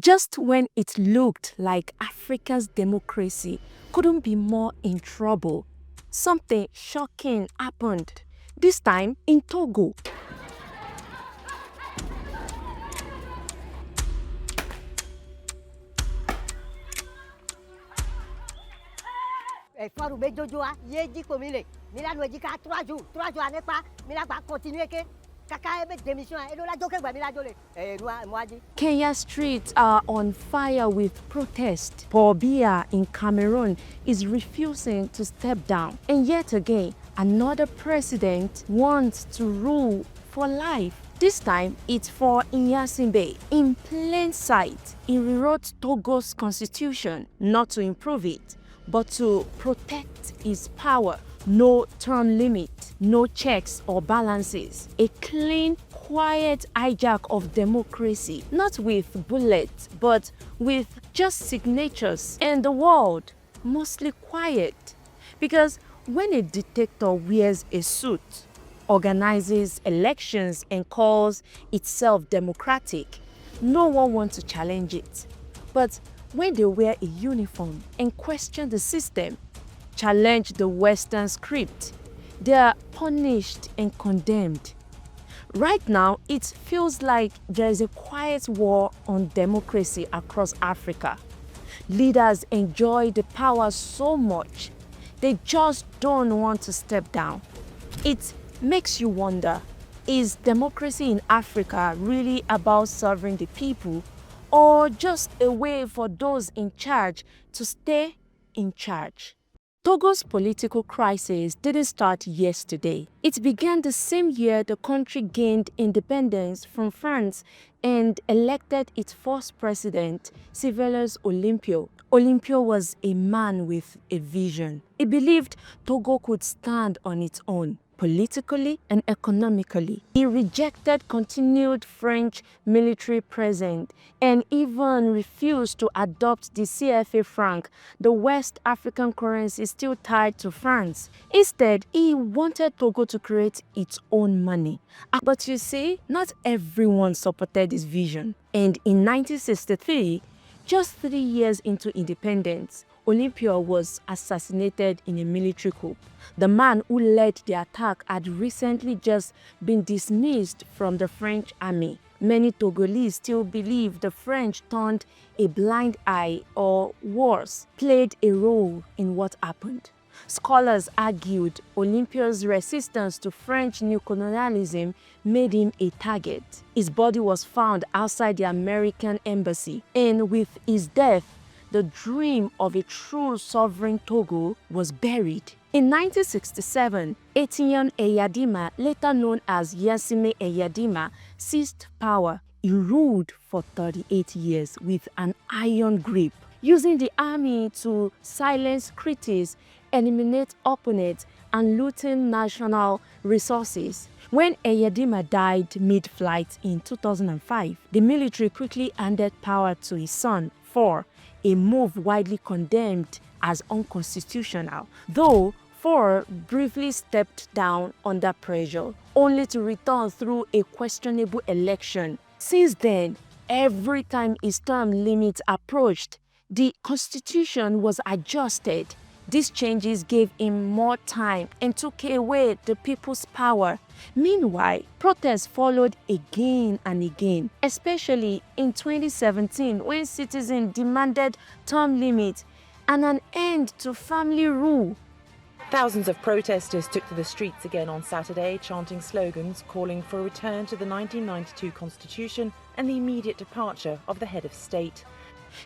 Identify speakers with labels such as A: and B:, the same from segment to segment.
A: Just when it looked like Africa's democracy couldn't be more in trouble, something shocking happened, this time in Togo.
B: Faure Gnassingbé, ye dit comme il est. Mila nous dit qu'à 3 jours n'est pas, Mila va continuer que Kaka ebe démission et la joke ba Mila jole. Moi dit.
A: Kenya's streets are on fire with protest. Paul Biya in Cameroon is refusing to step down. And yet again, another president wants to rule for life. This time, it's Faure Gnassingbé. In plain sight, he rewrote Togo's constitution, not to improve it, but to protect his power. No term limit, no checks or balances. A clean, quiet hijack of democracy, not with bullets, but with just signatures. And the world, mostly quiet. Because when a dictator wears a suit, organizes elections and calls itself democratic, no one wants to challenge it. But when they wear a uniform and question the system, challenge the Western script, they are punished and condemned. Right now, it feels like there is a quiet war on democracy across Africa. Leaders enjoy the power so much, they just don't want to step down. It makes you wonder, is democracy in Africa really about serving the people, or just a way for those in charge to stay in charge? Togo's political crisis didn't start yesterday. It began the same year the country gained independence from France and elected its first president, Sylvestre Olympio. Olympio was a man with a vision. He believed Togo could stand on its own, politically and economically. He rejected continued French military presence and even refused to adopt the CFA franc, the West African currency still tied to France. Instead, he wanted Togo to create its own money. But you see, not everyone supported his vision. And in 1963, just 3 years into independence, Olympio was assassinated in a military coup. The man who led the attack had recently just been dismissed from the French army. Many Togolese still believe the French turned a blind eye, or worse, played a role in what happened. Scholars argued Olympio's resistance to French neocolonialism made him a target. His body was found outside the American embassy, and with his death, the dream of a true sovereign Togo was buried. In 1967, Etienne Eyadima, later known as Gnassingbé Eyadima, seized power. He ruled for 38 years with an iron grip, using the army to silence critics, eliminate opponents, and looting national resources. When Eyadima died mid-flight in 2005, the military quickly handed power to his son, Faure, a move widely condemned as unconstitutional, though Faure briefly stepped down under pressure, only to return through a questionable election. Since then, every time his term limit approached, the constitution was adjusted. These changes gave him more time and took away the people's power. Meanwhile, protests followed again and again, especially in 2017 when citizens demanded term limits and an end to family rule.
C: Thousands of protesters took to the streets again on Saturday, chanting slogans calling for a return to the 1992 constitution and the immediate departure of the head of state.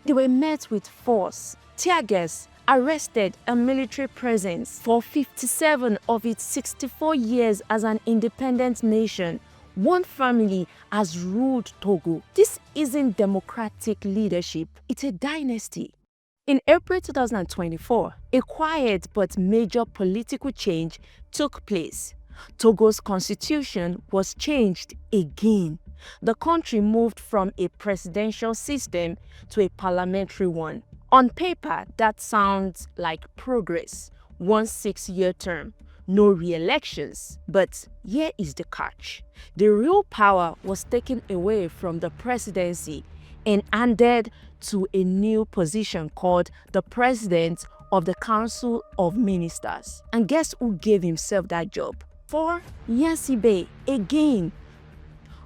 A: They were met with force, tear gas, arrested, and military presence. For 57 of its 64 years as an independent nation, one family has ruled Togo. This isn't democratic leadership, it's a dynasty. In April 2024, a quiet but major political change took place. Togo's constitution was changed again. The country moved from a presidential system to a parliamentary one. On paper, that sounds like progress. 1 6-year term, no re-elections. But here is the catch. The real power was taken away from the presidency and handed to a new position called the President of the Council of Ministers. And guess who gave himself that job? Faure Gnassingbé again.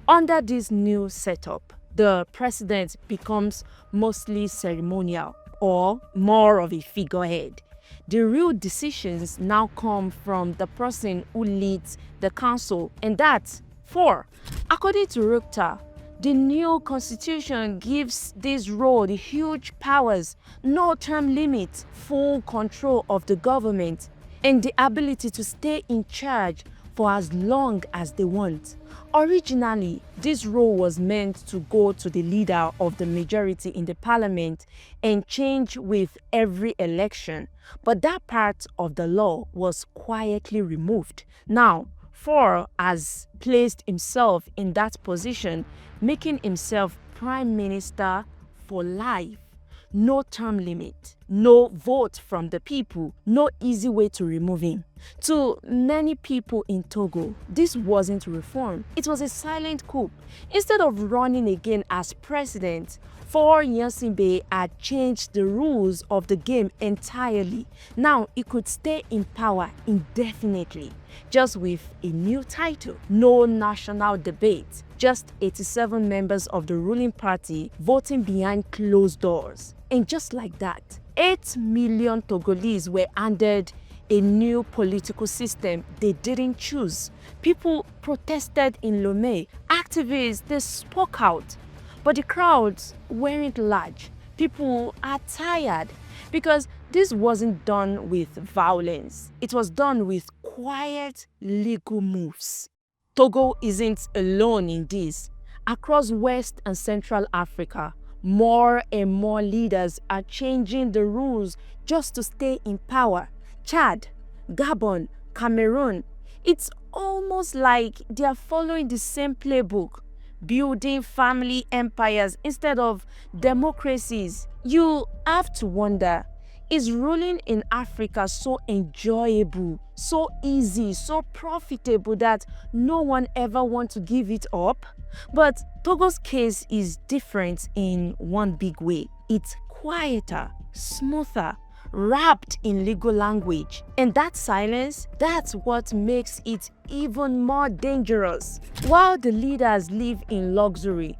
A: Under this new setup, the president becomes mostly ceremonial or more of a figurehead. The real decisions now come from the person who leads the council, and that's Faure. According to Reuter, the new constitution gives this role huge powers, no term limit, full control of the government, and the ability to stay in charge for as long as they want. Originally, this role was meant to go to the leader of the majority in the parliament and change with every election, but that part of the law was quietly removed. Now, Faure has placed himself in that position, making himself prime minister for life. No term limit, no vote from the people, no easy way to remove him. To many people in Togo, this wasn't reform. It was a silent coup. Instead of running again as president, Faure Gnassingbé had changed the rules of the game entirely. Now he could stay in power indefinitely, just with a new title. No national debate, just 87 members of the ruling party voting behind closed doors. And just like that, 8 million Togolese were handed a new political system they didn't choose. People protested in Lomé. Activists, they spoke out. But the crowds weren't large. People are tired because this wasn't done with violence. It was done with quiet legal moves. Togo isn't alone in this. Across West and Central Africa, more and more leaders are changing the rules just to stay in power. Chad, Gabon, Cameroon. It's almost like they are following the same playbook, building family empires instead of democracies. You have to wonder, is ruling in Africa so enjoyable, so easy, so profitable that no one ever wants to give it up? But Togo's case is different in one big way. It's quieter, smoother, wrapped in legal language. And that silence, that's what makes it even more dangerous. While the leaders live in luxury,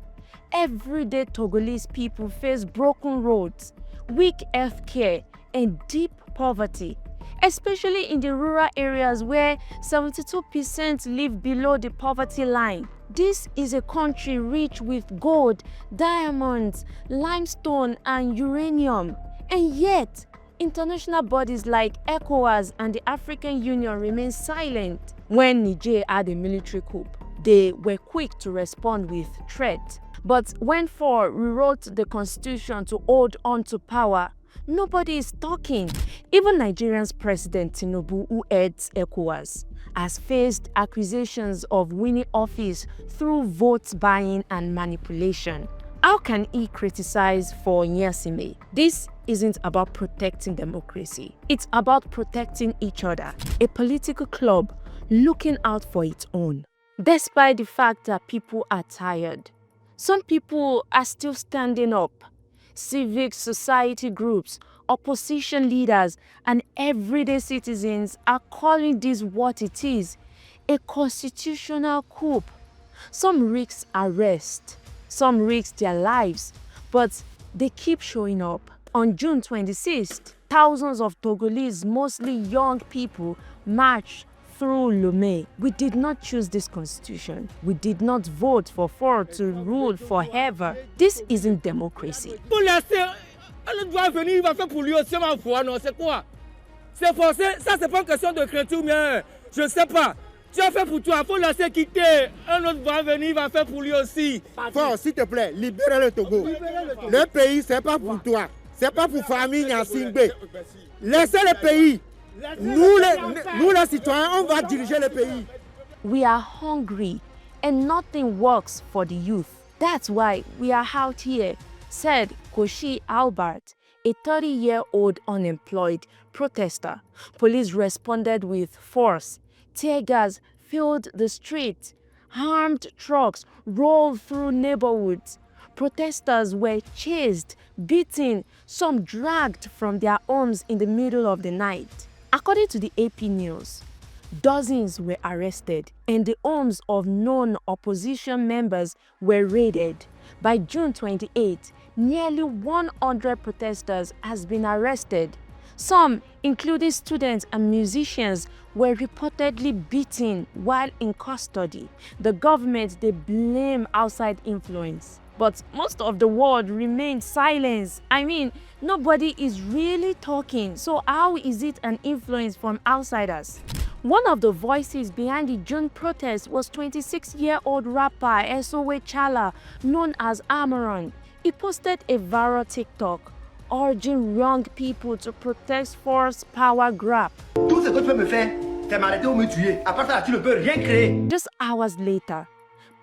A: everyday Togolese people face broken roads, weak health care, and deep poverty, especially in the rural areas where 72% live below the poverty line. This is a country rich with gold, diamonds, limestone, and uranium. And yet, international bodies like ECOWAS and the African Union remain silent. When Niger had a military coup, they were quick to respond with threat. But when Faure rewrote the constitution to hold on to power, nobody is talking. Even Nigeria's President Tinubu, who heads ECOWAS, has faced accusations of winning office through vote buying and manipulation. How can he criticize Faure Gnassingbé? This isn't about protecting democracy. It's about protecting each other. A political club looking out for its own. Despite the fact that people are tired, some people are still standing up. Civic society groups, opposition leaders, and everyday citizens are calling this what it is, a constitutional coup. Some risk arrest, some risk their lives, but they keep showing up. On June 26th, thousands of Togolese, mostly young people, marched through Lomé. We did not choose this constitution. We did not vote for Faure to rule forever. This isn't democracy.
D: Il va faire pour lui aussi ma foi, non, c'est quoi? C'est forcé, ça c'est pas une question de créature, mais je sais pas. Tu as fait pour toi, il faut laisser quitter. Un autre va venir, il va faire pour lui aussi.
E: Faure, s'il te plaît, libère le Togo. Le pays, c'est pas pour toi. C'est pas pour Faure Gnassingbé. Laissez le pays. Nous les citoyens, on va diriger le pays.
A: We are hungry and nothing works for the youth. That's why we are out here, said Koshi Albert, a 30-year-old unemployed protester. Police responded with force. Tear gas filled the streets. Armed trucks rolled through neighborhoods. Protesters were chased, beaten, some dragged from their homes in the middle of the night. According to the AP News, dozens were arrested and the homes of known opposition members were raided. By June 28, nearly 100 protesters has been arrested. Some, including students and musicians, were reportedly beaten while in custody. The government, they blame outside influence. But most of the world remained silent. I mean, nobody is really talking. So how is it an influence from outsiders? One of the voices behind the June protest was 26-year-old rapper Esowe Chala, known as Amaron. He posted a viral TikTok urging young people to protest force power grab.
F: Tout ce que tu peux me faire, c'est m'arrêter ou me tuer. À part ça, tu ne peux rien créer.
A: Just hours later,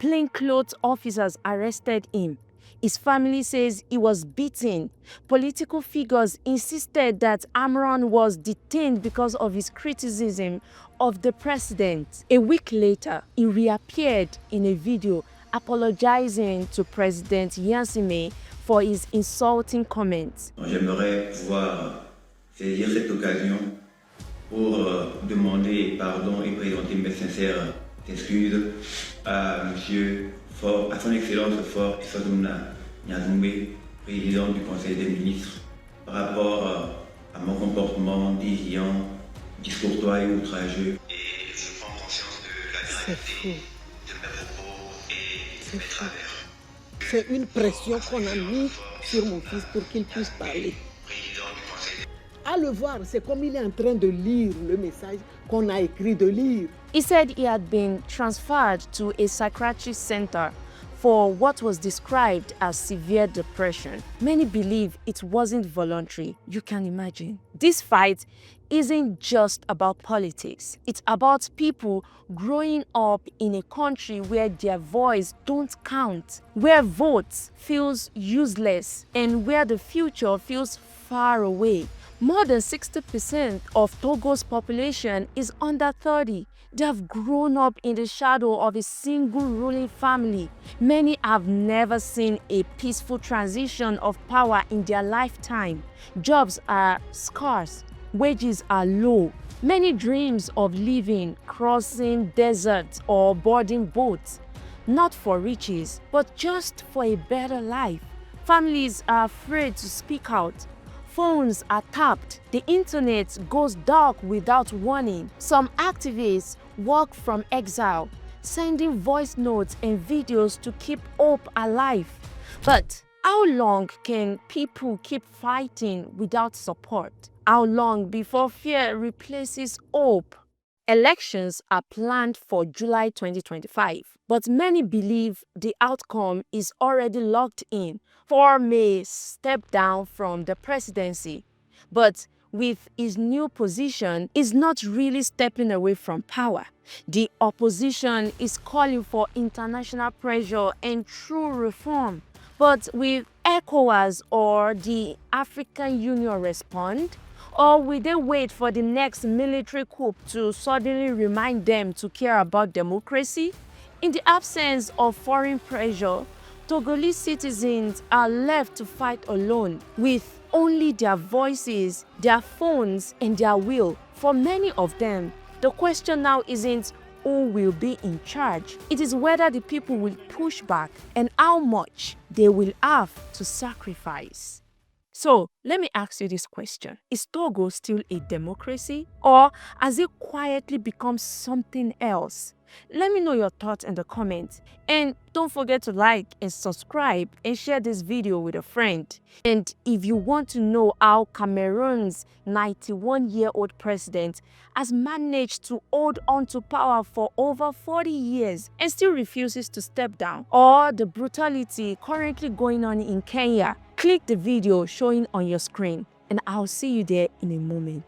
A: plainclothes officers arrested him. His family says he was beaten. Political figures insisted that Amaron was detained because of his criticism of the president. A week later, he reappeared in a video apologizing to President Gnassingbé for his insulting comments.
G: J'aimerais pouvoir saisir cette occasion pour demander pardon et présenter mes sincères excuses à Monsieur Faure, à son Excellence Faure Gnassingbé, président du Conseil des ministres, par rapport à mon comportement déviant, discourtois et outrageux. Et je prends conscience de la gravité de mes propos et de mes travers.
H: C'est une pression qu'on a mis sur mon fils pour qu'il puisse parler. À le voir, c'est comme il est en train de lire le message qu'on a écrit de lire.
A: He said he had been transferred to a psychiatric center for what was described as severe depression. Many believe it wasn't voluntary. You can imagine. This fight isn't just about politics. It's about people growing up in a country where their voice don't count, where votes feels useless, and where the future feels far away. More than 60% of Togo's population is under 30. They have grown up in the shadow of a single ruling family. Many have never seen a peaceful transition of power in their lifetime. Jobs are scarce. Wages are low. Many dreams of living, crossing deserts or boarding boats, not for riches, but just for a better life. Families are afraid to speak out. Phones are tapped. The internet goes dark without warning. Some activists work from exile, sending voice notes and videos to keep hope alive. But how long can people keep fighting without support? How long before fear replaces hope? Elections are planned for July 2025, but many believe the outcome is already locked in. Faure may step down from the presidency, but with his new position, is not really stepping away from power. The opposition is calling for international pressure and true reform. But will ECOWAS or the African Union respond? Or will they wait for the next military coup to suddenly remind them to care about democracy? In the absence of foreign pressure, Togolese citizens are left to fight alone with only their voices, their phones, and their will. For many of them, the question now isn't who will be in charge. It is whether the people will push back and how much they will have to sacrifice. So, let me ask you this question. Is Togo still a democracy, or has it quietly become something else? Let me know your thoughts in the comments. And don't forget to like and subscribe and share this video with a friend. And if you want to know how Cameroon's 91-year-old president has managed to hold on to power for over 40 years and still refuses to step down, or the brutality currently going on in Kenya, click the video showing on your screen and I'll see you there in a moment.